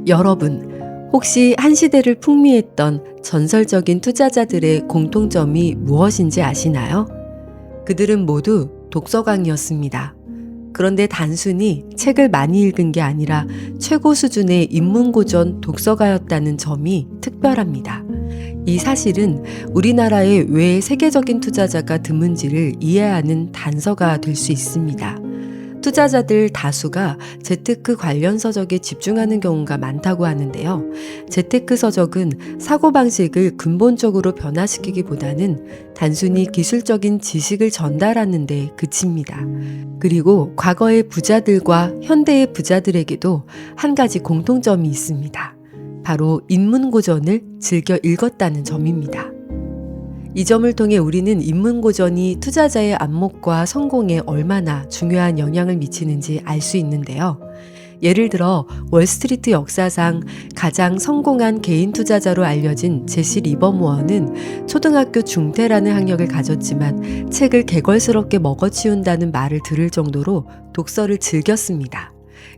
여러분, 혹시 한 시대를 풍미했던 전설적인 투자자들의 공통점이 무엇인지 아시나요? 그들은 모두 독서광이었습니다. 그런데 단순히 책을 많이 읽은 게 아니라 최고 수준의 인문고전 독서가였다는 점이 특별합니다. 이 사실은 우리나라에 왜 세계적인 투자자가 드문지를 이해하는 단서가 될 수 있습니다. 투자자들 다수가 재테크 관련 서적에 집중하는 경우가 많다고 하는데요. 재테크 서적은 사고방식을 근본적으로 변화시키기보다는 단순히 기술적인 지식을 전달하는 데 그칩니다. 그리고 과거의 부자들과 현대의 부자들에게도 한 가지 공통점이 있습니다. 바로 인문고전을 즐겨 읽었다는 점입니다. 이 점을 통해 우리는 인문고전이 투자자의 안목과 성공에 얼마나 중요한 영향을 미치는지 알 수 있는데요. 예를 들어 월스트리트 역사상 가장 성공한 개인 투자자로 알려진 제시 리버모어는 초등학교 중퇴라는 학력을 가졌지만 책을 개걸스럽게 먹어치운다는 말을 들을 정도로 독서를 즐겼습니다.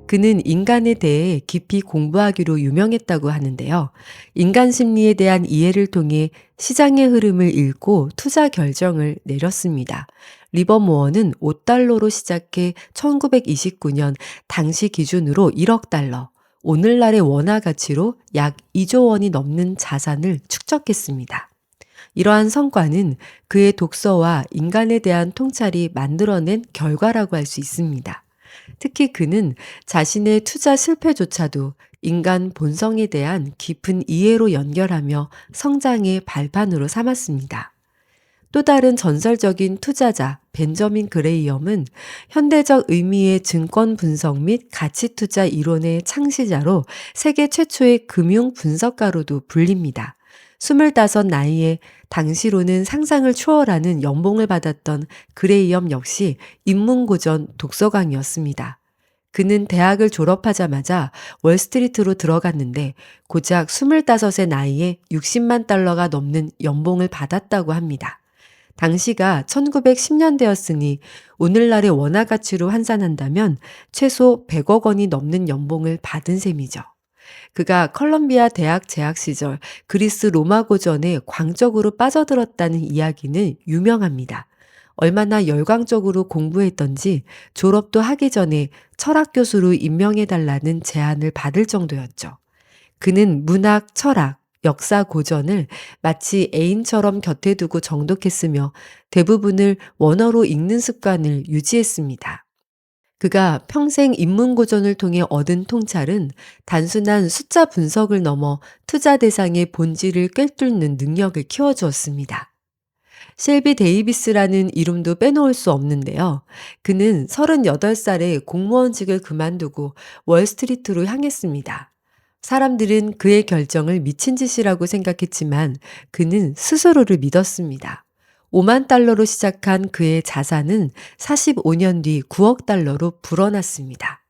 그는 인간에 대해 깊이 공부하기로 유명했다고 하는데요. 인간 심리에 대한 이해를 통해 시장의 흐름을 읽고 투자 결정을 내렸습니다. 리버모어는 $5로 시작해 1929년 당시 기준으로 1억 달러, 오늘날의 원화 가치로 약 2조 원이 넘는 자산을 축적했습니다. 이러한 성과는 그의 독서와 인간에 대한 통찰이 만들어낸 결과라고 할 수 있습니다. 특히 그는 자신의 투자 실패조차도 인간 본성에 대한 깊은 이해로 연결하며 성장의 발판으로 삼았습니다. 또 다른 전설적인 투자자 벤저민 그레이엄은 현대적 의미의 증권 분석 및 가치 투자 이론의 창시자로 세계 최초의 금융 분석가로도 불립니다. 25 나이에 당시로는 상상을 초월하는 연봉을 받았던 그레이엄 역시 인문고전 독서광이었습니다. 그는 대학을 졸업하자마자 월스트리트로 들어갔는데 고작 25의 나이에 60만 달러가 넘는 연봉을 받았다고 합니다. 당시가 1910년대였으니 오늘날의 원화 가치로 환산한다면 최소 100억 원이 넘는 연봉을 받은 셈이죠. 그가 컬럼비아 대학 재학 시절 그리스 로마 고전에 광적으로 빠져들었다는 이야기는 유명합니다. 얼마나 열광적으로 공부했던지 졸업도 하기 전에 철학 교수로 임명해달라는 제안을 받을 정도였죠. 그는 문학, 철학, 역사 고전을 마치 애인처럼 곁에 두고 정독했으며 대부분을 원어로 읽는 습관을 유지했습니다. 그가 평생 인문고전을 통해 얻은 통찰은 단순한 숫자 분석을 넘어 투자 대상의 본질을 꿰뚫는 능력을 키워주었습니다. 셀비 데이비스라는 이름도 빼놓을 수 없는데요. 그는 38살에 공무원직을 그만두고 월스트리트로 향했습니다. 사람들은 그의 결정을 미친 짓이라고 생각했지만 그는 스스로를 믿었습니다. 5만 달러로 시작한 그의 자산은 45년 뒤 9억 달러로 불어났습니다.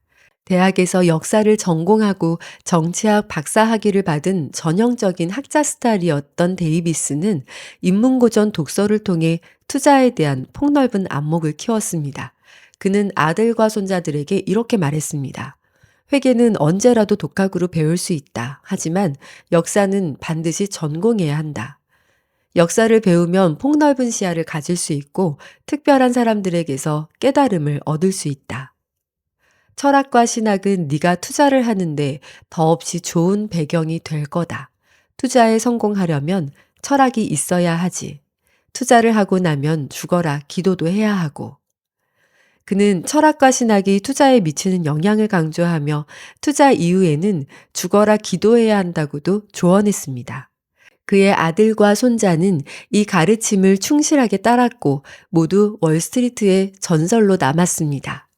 대학에서 역사를 전공하고 정치학 박사학위를 받은 전형적인 학자 스타일이었던 데이비스는 인문고전 독서를 통해 투자에 대한 폭넓은 안목을 키웠습니다. 그는 아들과 손자들에게 이렇게 말했습니다. 회계는 언제라도 독학으로 배울 수 있다. 하지만 역사는 반드시 전공해야 한다. 역사를 배우면 폭넓은 시야를 가질 수 있고 특별한 사람들에게서 깨달음을 얻을 수 있다. 철학과 신학은 네가 투자를 하는데 더없이 좋은 배경이 될 거다. 투자에 성공하려면 철학이 있어야 하지. 투자를 하고 나면 죽어라 기도도 해야 하고. 그는 철학과 신학이 투자에 미치는 영향을 강조하며 투자 이후에는 죽어라 기도해야 한다고도 조언했습니다. 그의 아들과 손자는 이 가르침을 충실하게 따랐고 모두 월스트리트의 전설로 남았습니다.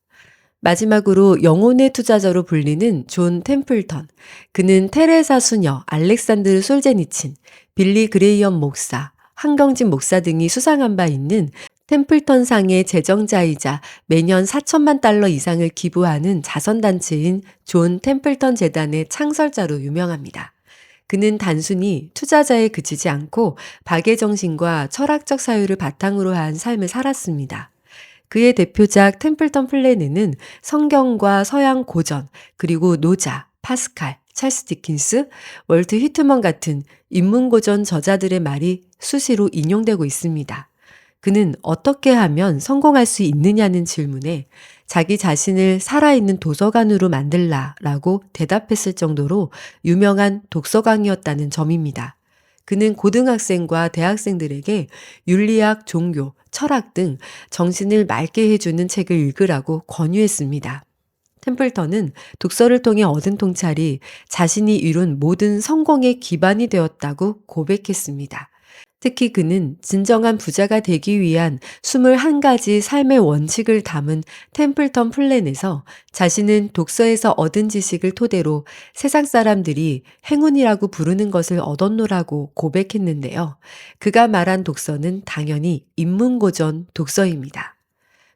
마지막으로 영혼의 투자자로 불리는 존 템플턴. 그는 테레사 수녀, 알렉산드르 솔제니친, 빌리 그레이엄 목사, 한경진 목사 등이 수상한 바 있는 템플턴상의 제정자이자 매년 4천만 달러 이상을 기부하는 자선단체인 존 템플턴 재단의 창설자로 유명합니다. 그는 단순히 투자자에 그치지 않고 박애정신과 철학적 사유를 바탕으로 한 삶을 살았습니다. 그의 대표작 템플턴 플래는은 성경과 서양 고전, 그리고 노자, 파스칼, 찰스 디킨스, 월트 휘트먼 같은 인문고전 저자들의 말이 수시로 인용되고 있습니다. 그는 어떻게 하면 성공할 수 있느냐는 질문에 자기 자신을 살아있는 도서관으로 만들라라고 대답했을 정도로 유명한 독서광이었다는 점입니다. 그는 고등학생과 대학생들에게 윤리학, 종교, 철학 등 정신을 맑게 해주는 책을 읽으라고 권유했습니다. 템플턴은 독서를 통해 얻은 통찰이 자신이 이룬 모든 성공의 기반이 되었다고 고백했습니다. 특히 그는 진정한 부자가 되기 위한 21가지 삶의 원칙을 담은 템플턴 플랜에서 자신은 독서에서 얻은 지식을 토대로 세상 사람들이 행운이라고 부르는 것을 얻었노라고 고백했는데요. 그가 말한 독서는 당연히 인문고전 독서입니다.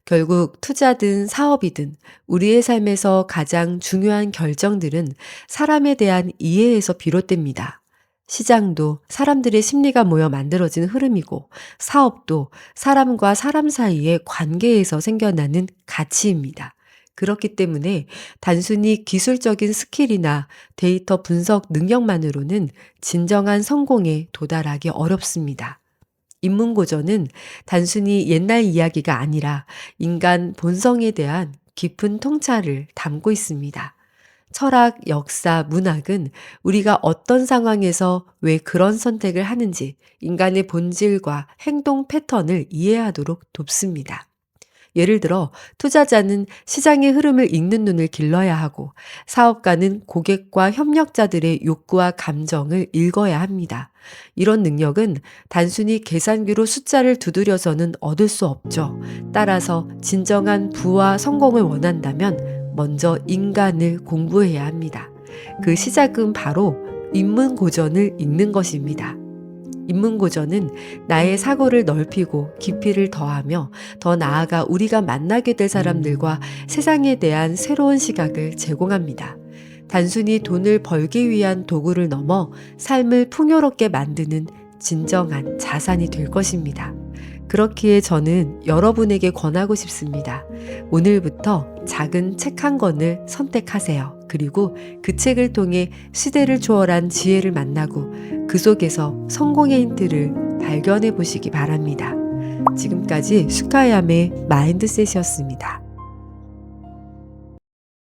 결국 투자든 사업이든 우리의 삶에서 가장 중요한 결정들은 사람에 대한 이해에서 비롯됩니다. 시장도 사람들의 심리가 모여 만들어진 흐름이고 사업도 사람과 사람 사이의 관계에서 생겨나는 가치입니다. 그렇기 때문에 단순히 기술적인 스킬이나 데이터 분석 능력만으로는 진정한 성공에 도달하기 어렵습니다. 인문고전은 단순히 옛날 이야기가 아니라 인간 본성에 대한 깊은 통찰을 담고 있습니다. 철학, 역사, 문학은 우리가 어떤 상황에서 왜 그런 선택을 하는지 인간의 본질과 행동 패턴을 이해하도록 돕습니다. 예를 들어 투자자는 시장의 흐름을 읽는 눈을 길러야 하고 사업가는 고객과 협력자들의 욕구와 감정을 읽어야 합니다. 이런 능력은 단순히 계산기로 숫자를 두드려서는 얻을 수 없죠. 따라서 진정한 부와 성공을 원한다면 먼저 인간을 공부해야 합니다. 그 시작은 바로 인문고전을 읽는 것입니다. 인문고전은 나의 사고를 넓히고 깊이를 더하며 더 나아가 우리가 만나게 될 사람들과 세상에 대한 새로운 시각을 제공합니다. 단순히 돈을 벌기 위한 도구를 넘어 삶을 풍요롭게 만드는 진정한 자산이 될 것입니다. 그렇기에 저는 여러분에게 권하고 싶습니다. 오늘부터 작은 책 한 권을 선택하세요. 그리고 그 책을 통해 시대를 초월한 지혜를 만나고 그 속에서 성공의 힌트를 발견해 보시기 바랍니다. 지금까지 슈카야의 마인드셋이었습니다.